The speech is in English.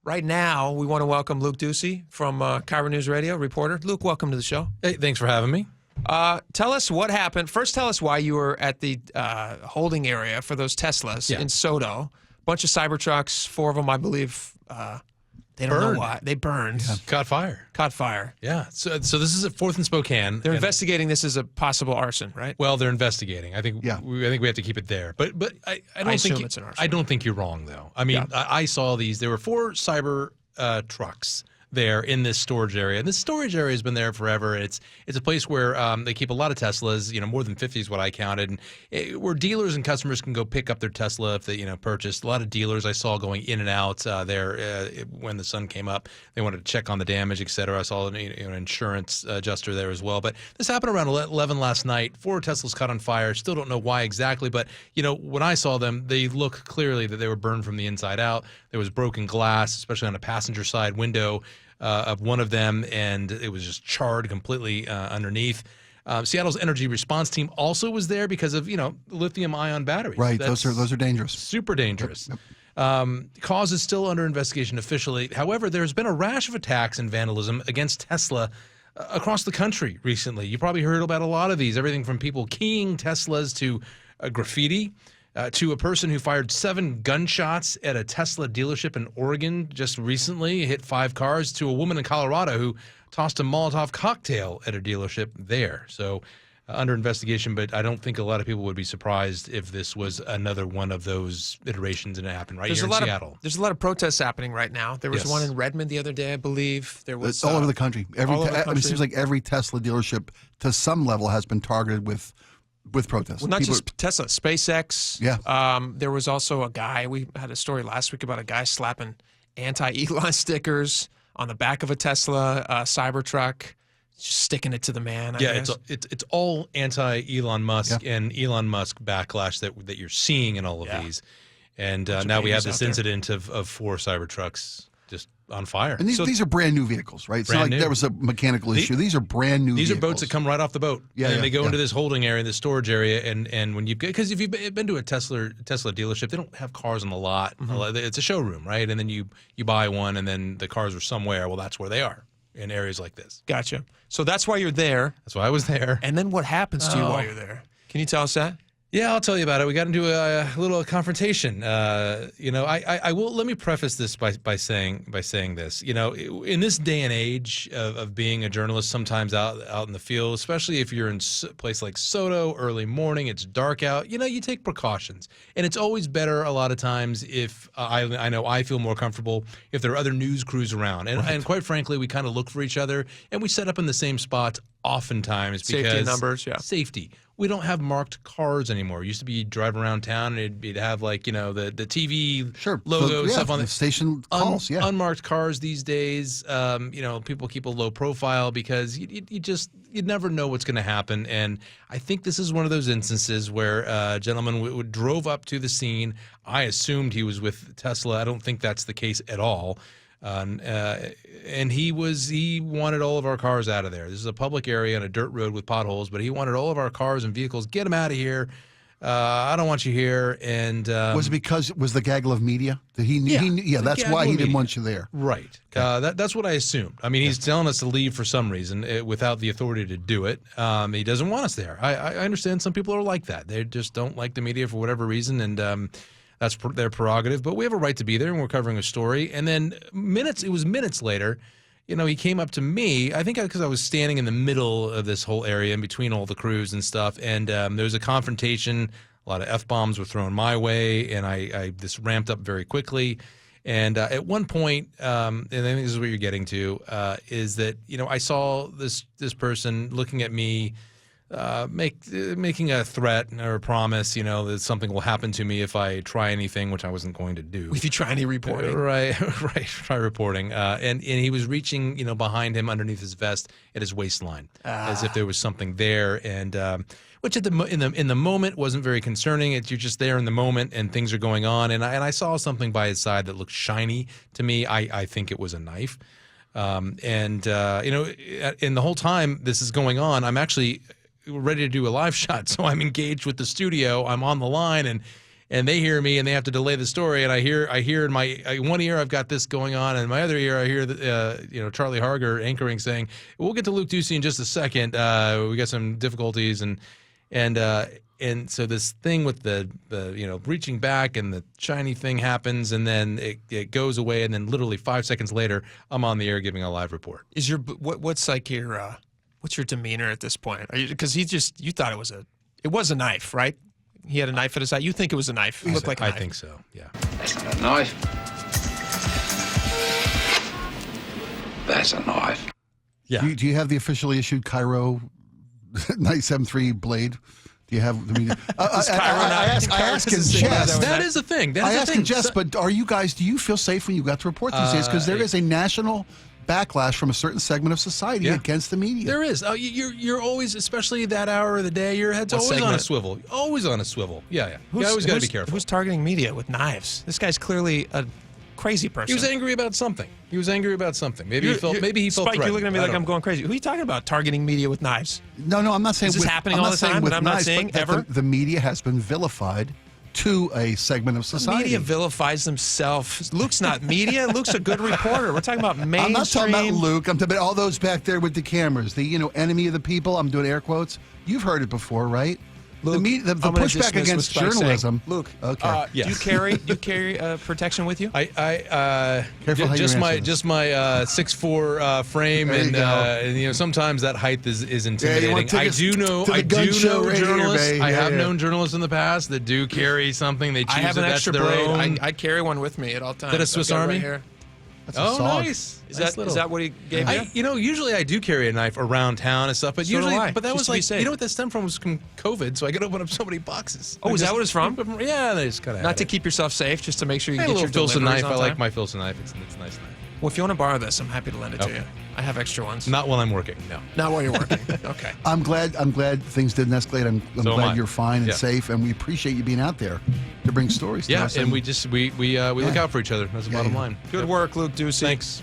Right now, we want to welcome Luke Duecy from KIRO Newsradio, reporter. Luke, welcome to the show. Hey, thanks for having me. Tell us what happened. First, tell us why you were at the holding area for those Teslas in Soto. Bunch of Cybertrucks, 4 of them, I believe. They don't know why. They burned. Yeah. Caught fire. Caught fire. Yeah. So this is at 4th and Spokane. They're investigating this as a possible arson, right? Well, they're investigating. I think we have to keep it there. But I don't think it's an arson. I don't think you're wrong though. I mean, I saw these. There were 4 cyber trucks there in this storage area, and this storage area has been there forever. It's a place where they keep a lot of Teslas, more than 50 is what I counted, and where dealers and customers can go pick up their Tesla if they purchased. A lot of dealers I saw going in and out there when the sun came up. They wanted to check on the damage, etc. I saw an insurance adjuster there as well. But this happened around 11 last night. 4 Teslas caught on fire. Still don't know why exactly, but when I saw them, they look clearly that they were burned from the inside out. There was broken glass, especially on the passenger side window of one of them, and it was just charred completely underneath. Seattle's energy response team also was there because of lithium-ion batteries. Right, those are dangerous. Super dangerous. Cause is still under investigation officially. However, there's been a rash of attacks and vandalism against Tesla across the country recently. You probably heard about a lot of these, everything from people keying Teslas to graffiti. To a person who fired 7 gunshots at a Tesla dealership in Oregon just recently, hit 5 cars, to a woman in Colorado who tossed a Molotov cocktail at a dealership there. So under investigation, but I don't think a lot of people would be surprised if this was another one of those iterations and it happened here in Seattle. There's a lot of protests happening right now. There was one in Redmond the other day, I believe. There was all over the country. It seems like every Tesla dealership to some level has been targeted with protests. Well, not just Tesla, SpaceX. Yeah. There was also a guy, we had a story last week about a guy slapping anti-Elon stickers on the back of a Tesla Cybertruck, just sticking it to the man, I guess. It's all anti-Elon Musk and Elon Musk backlash that you're seeing in all of these. And now we have this incident of 4 Cybertrucks just on fire. And these are brand new vehicles, right? It's not like there was a mechanical issue. These are brand new These vehicles. are boats that come right off the boat. And they go into this holding area, this storage area, and when because if you've been to a Tesla dealership, they don't have cars on the lot. It's a showroom, right? And then you buy one, and then the cars are somewhere. Well, that's where they are in areas like this. Gotcha. So that's why you're there. That's why I was there. And then what happens to you while you're there? Can you tell us that? Yeah, I'll tell you about it. We got into a little confrontation. I will. Let me preface this by saying this. In this day and age of being a journalist, sometimes out in the field, especially if you're in a place like Soto, early morning, it's dark out. You take precautions, and it's always better a lot of times if I know I feel more comfortable if there are other news crews around, and quite frankly, we kind of look for each other, and we set up in the same spots oftentimes because safety numbers, safety. We don't have marked cars anymore. It used to be you'd drive around town and it'd have the TV logo and stuff on the station calls. Unmarked cars these days. People keep a low profile because you never know what's going to happen. And I think this is one of those instances where a gentleman drove up to the scene. I assumed he was with Tesla. I don't think that's the case at all. And he wanted all of our cars out of there. This is a public area on a dirt road with potholes, but he wanted all of our cars and vehicles. Get them out of here. I don't want you here. And was it because it was the gaggle of media? That's why he didn't want you there. Right. That's what I assumed. I mean, he's telling us to leave for some reason without the authority to do it. He doesn't want us there. I understand some people are like that. They just don't like the media for whatever reason, and that's their prerogative, but we have a right to be there, and we're covering a story. And then it was minutes later, he came up to me, I think because I was standing in the middle of this whole area in between all the crews and stuff, and there was a confrontation. A lot of F-bombs were thrown my way, and this ramped up very quickly. And at one point, and I think this is what you're getting to, is that, I saw this person looking at me, making a threat or a promise, that something will happen to me if I try anything, which I wasn't going to do. If you try any reporting. Right, try reporting. And he was reaching, behind him underneath his vest at his waistline, as if there was something there, and which in the moment wasn't very concerning. You're just there in the moment, and things are going on, and I saw something by his side that looked shiny to me. I think it was a knife, and the whole time this is going on, I'm actually ready to do a live shot. So I'm engaged with the studio. I'm on the line, and and they hear me, and they have to delay the story. And I hear in my one ear I've got this going on, and in my other ear I hear Charlie Harger anchoring saying, "We'll get to Luke Duecy in just a second. We got some difficulties," and so this thing with the reaching back and the shiny thing happens, and then it goes away, and then literally 5 seconds later I'm on the air giving a live report. Is your what's like your what's your demeanor at this point? Because you thought it was a knife, right? He had a knife at his side. You think it was a knife? It looked like a knife. I think so. Yeah. That's not a knife. That's a knife. Yeah. Do you have the officially issued KIRO 973 blade? Do you have the media? I ask in jest. That is a thing. I ask in jest, but do you feel safe when you got to report these days? Because there is a national backlash from a certain segment of society against the media. There is. You're always, especially that hour of the day, your head's always on a swivel. Always on a swivel. Yeah. You always got to be careful. Who's targeting media with knives? This guy's clearly a crazy person. He was angry about something. Maybe he felt Spike, threatened. you're looking at me like I'm going crazy. Who are you talking about targeting media with knives? No, I'm not saying is this happening all the time, but I'm not saying ever. The media has been vilified to a segment of society. The media vilifies themselves. Luke's not media. Luke's a good reporter. We're talking about mainstream. I'm not talking about Luke. I'm talking about all those back there with the cameras. The enemy of the people. I'm doing air quotes. You've heard it before, right? Luke, the pushback against journalism. Luke, okay. Do you carry protection with you? Careful how just you my answer just my 6'4" frame, and sometimes that height is intimidating. I do know journalists. I have known journalists in the past that do carry something. They choose I have an extra blade. own. I carry one with me at all times. Is that a Swiss Army? Right here. That's nice. Is that what he gave you? Usually I do carry a knife around town and stuff, but that was like, what that stemmed from was from COVID, so I could open up so many boxes. Oh, is that what it's from? Yeah, they just kind of. Not to keep yourself safe, just to make sure you get your Filson deliveries knife. on I like time? my Filson knife. It's a nice knife. Well, if you want to borrow this, I'm happy to lend it to you. I have extra ones. Not while I'm working. No. Not while you're working. Okay. I'm glad things didn't escalate. I'm glad you're fine and safe, and we appreciate you being out there to bring stories to us. And we look out for each other. That's the bottom line. Good work, Luke Duecy. Thanks.